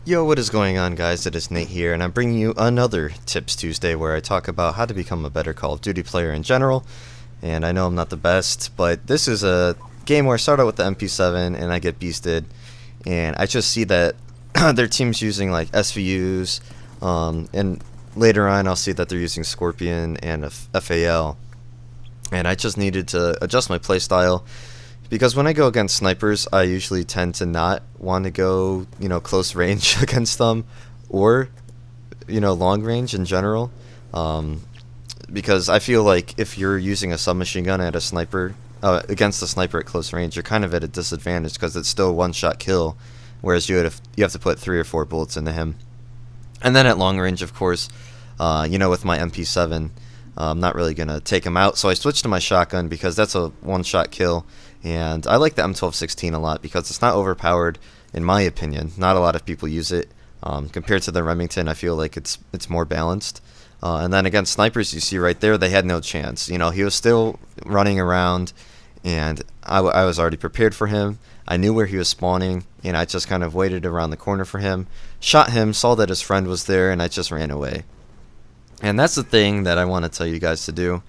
Yo, what is going on, guys? It is Nate here, and I'm bringing you another Tips Tuesday where I talk about how to become a better Call of Duty player in general. And I know I'm not the best, but this is a game where I start out with the MP7 and I get beasted, and I just see that their team's using like SVUs, and later on I'll see that they're using Scorpion and FAL, and I just needed to adjust my playstyle. Because when I go against snipers, I usually tend to not want to go, close range against them, or, long range in general. Because I feel like if you're using a submachine gun at a sniper, against a sniper at close range, you're kind of at a disadvantage because it's still a one-shot kill, whereas you have to put 3 or 4 bullets into him. And then at long range, of course, with my MP7, I'm not really going to take him out, so I switched to my shotgun because that's a one-shot kill. And I like the M1216 a lot because it's not overpowered, in my opinion. Not a lot of people use it. Compared to the Remington, I feel like it's more balanced. And then against snipers, you see right there, they had no chance. He was still running around, and I was already prepared for him. I knew where he was spawning, and I just kind of waited around the corner for him, shot him, saw that his friend was there, and I just ran away. And that's the thing that I want to tell you guys to do,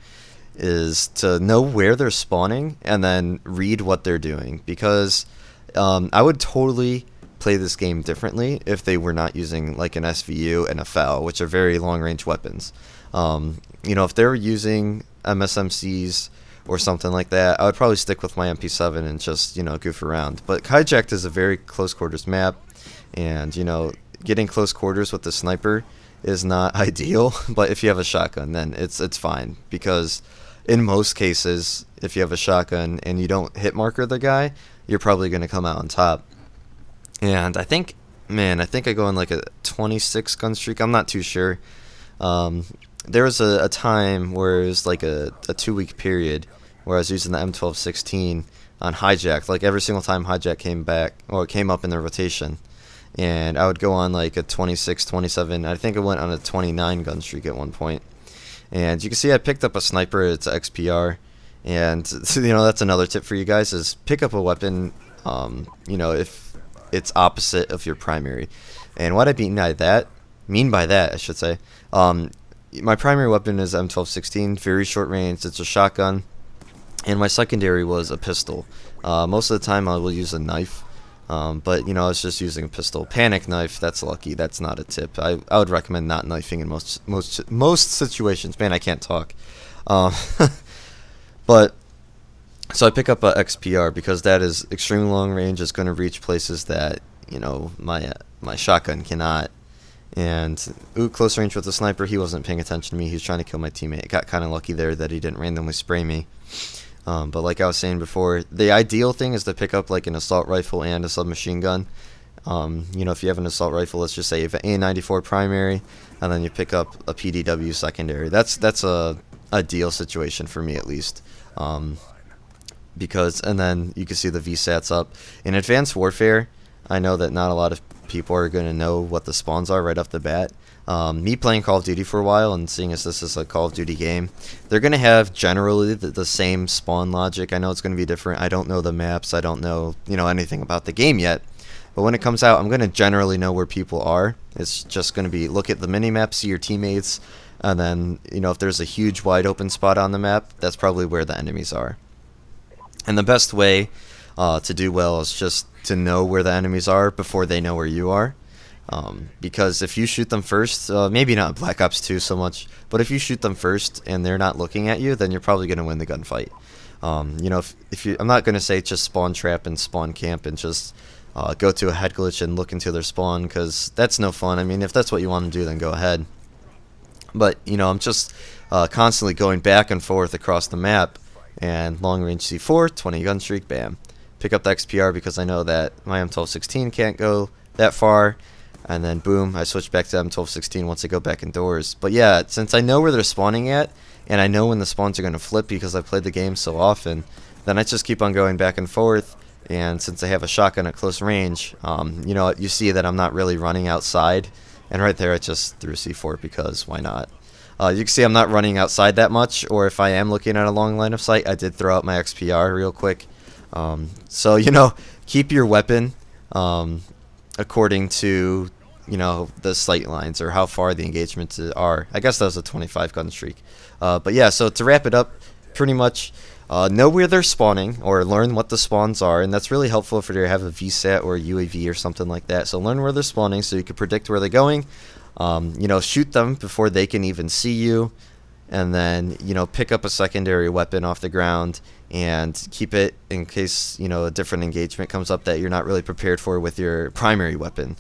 is to know where they're spawning and then read what they're doing, because I would totally play this game differently if they were not using like an SVU and a FAL, which are very long range weapons. If they were using MSMCs or something like that, I would probably stick with my MP7 and just goof around. But Hijacked is a very close quarters map, and getting close quarters with the sniper is not ideal, but if you have a shotgun, then it's fine, because in most cases, if you have a shotgun and you don't hit marker the guy, you're probably going to come out on top. And I think I go on like a 26 gun streak. I'm not too sure. There was a time where it was like a 2-week period where I was using the M1216 on Hijack. Like every single time Hijack came up in the rotation, and I would go on like a 26, 27. I think I went on a 29 gun streak at one point. And you can see I picked up a sniper. It's an XPR, and that's another tip for you guys, is pick up a weapon, if it's opposite of your primary. And what I mean by that, I should say, my primary weapon is M1216, very short range. It's a shotgun, and my secondary was a pistol. Most of the time I will use a knife. But I was just using a pistol. Panic knife, that's lucky. That's not a tip. I would recommend not knifing in most situations. Man, I can't talk. But so I pick up a XPR because that is extremely long range. It's going to reach places that my shotgun cannot. And close range with the sniper. He wasn't paying attention to me. He was trying to kill my teammate. Got kind of lucky there that he didn't randomly spray me. But like I was saying before, the ideal thing is to pick up like an assault rifle and a submachine gun. If you have an assault rifle, let's just say you have an A94 primary, and then you pick up a PDW secondary. That's a ideal situation for me, at least. And then you can see the VSATs up. In Advanced Warfare, I know that not a lot of people are going to know what the spawns are right off the bat. Me playing Call of Duty for a while and seeing as this is a Call of Duty game, they're going to have generally the same spawn logic. I know it's going to be different. I don't know the maps. I don't know, anything about the game yet. But when it comes out, I'm going to generally know where people are. It's just going to be look at the minimap, see your teammates, and then, if there's a huge wide open spot on the map, that's probably where the enemies are. And the best way to do well is just to know where the enemies are before they know where you are. Because if you shoot them first, maybe not Black Ops 2 so much, but if you shoot them first and they're not looking at you, then you're probably going to win the gunfight. I'm not going to say just spawn trap and spawn camp and just go to a head glitch and look into their spawn, because that's no fun. I mean, if that's what you want to do, then go ahead. But, I'm just constantly going back and forth across the map, and long range C4, 20 gun streak, bam. Pick up the XPR because I know that my M1216 can't go that far. And then boom, I switch back to M1216 once I go back indoors. But yeah, since I know where they're spawning at, and I know when the spawns are going to flip because I've played the game so often, then I just keep on going back and forth. And since I have a shotgun at close range, you see that I'm not really running outside. And right there, I just threw C4 because why not? You can see I'm not running outside that much, or if I am looking at a long line of sight, I did throw out my XPR real quick. So, keep your weapon according to the sight lines or how far the engagements are. I guess that was a 25 gun streak. But yeah, so to wrap it up, pretty much know where they're spawning or learn what the spawns are, and that's really helpful if you have a VSAT or a UAV or something like that. So learn where they're spawning so you can predict where they're going. Shoot them before they can even see you, and then pick up a secondary weapon off the ground and keep it in case a different engagement comes up that you're not really prepared for with your primary weapon.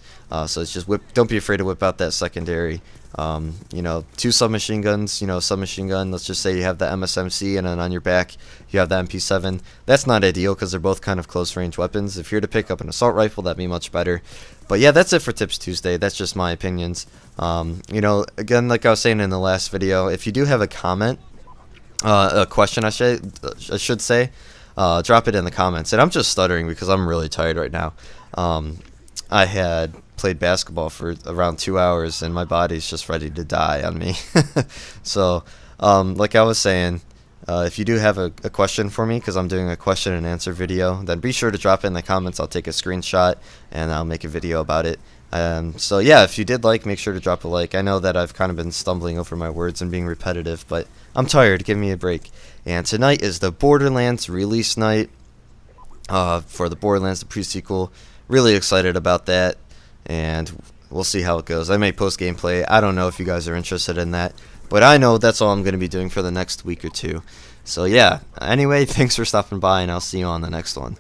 So it's just don't be afraid to whip out that secondary. Two submachine guns, submachine gun, let's just say you have the MSMC and then on your back you have the MP7. That's not ideal because they're both kind of close range weapons. If you're to pick up an assault rifle, that'd be much better. But yeah, that's it for Tips Tuesday. That's just my opinions. Again, like I was saying in the last video, if you do have a comment, a question I should say, drop it in the comments. And I'm just stuttering because I'm really tired right now. I had played basketball for around 2 hours and my body's just ready to die on me. So like I was saying, if you do have a question for me, because I'm doing a question and answer video, then be sure to drop it in the comments. I'll take a screenshot and I'll make a video about it. So yeah, if you did make sure to drop a like. I know that I've kind of been stumbling over my words and being repetitive, but I'm tired. Give me a break. And tonight is the Borderlands release night for the Borderlands, the pre-sequel. Really excited about that, and we'll see how it goes. I may post gameplay. I don't know if you guys are interested in that, but I know that's all I'm going to be doing for the next week or two. So yeah, anyway, thanks for stopping by, and I'll see you on the next one.